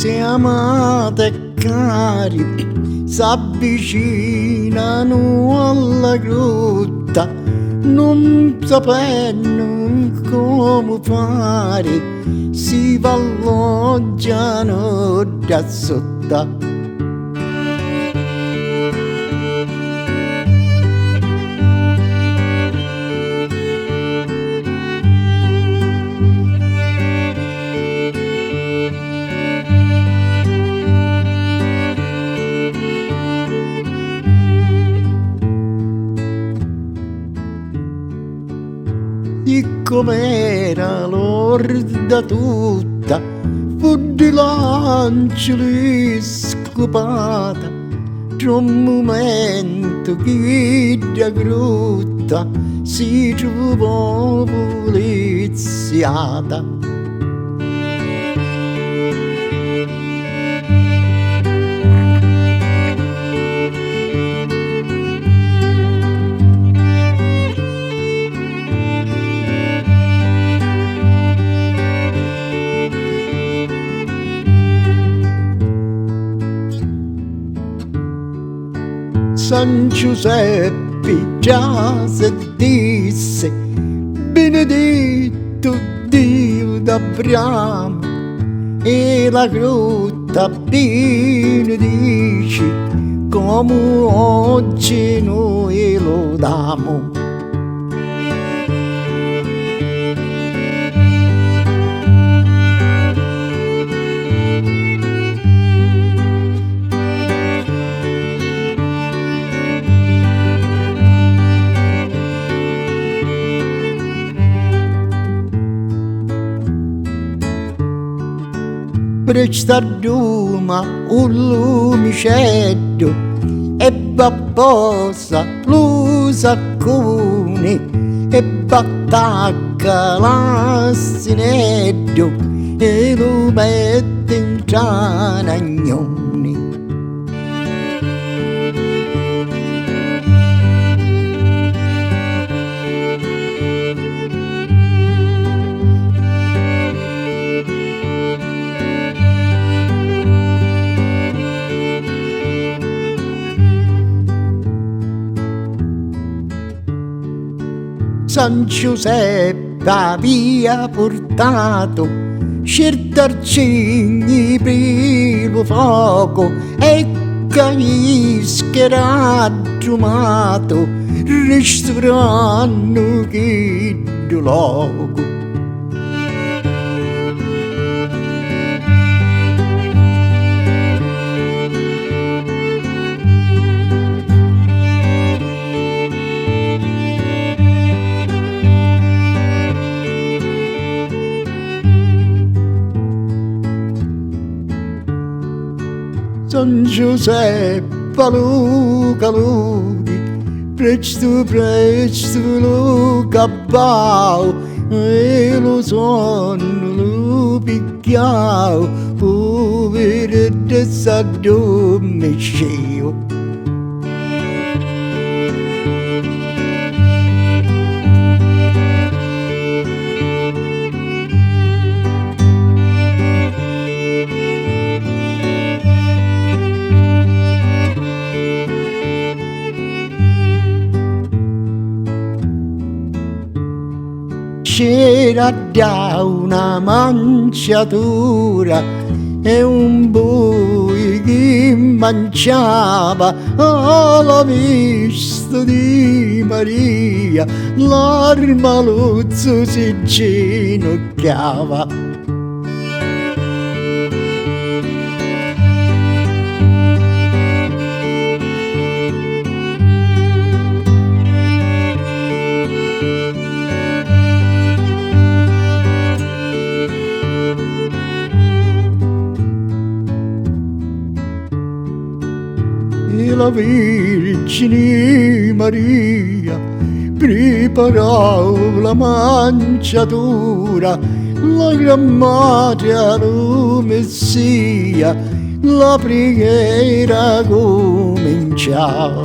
sposi amate e cari s'avvicinano alla grotta, non sapendo come fare, si alloggiano da sotto. Com'era l'orda tutta, fu di lancioli scopata, tra un momento che da grotta si trovò poliziata. San Giuseppe già se disse, benedetto Dio d'Abramo, e la grotta benedice, come oggi noi lo damo. Presta Roma un lumicetto e babbosa lo saccone e battacca l'assinetto e lo mette in tranagnone. San Giuseppe aveva portato certi arcigni per lo fuoco e canische era aggiumato, restaurando che luogo. San Giuseppe lo calori, presto lo cabbao e lo sonno lo picchiao, povero e s'addormesceo. C'era già una manciatura e un bue che mangiava alla vista di Maria, l'armaluzzo si ginocchiava. La Vergine Maria preparò la manciatura, la gran madre al Messia, la preghiera cominciò.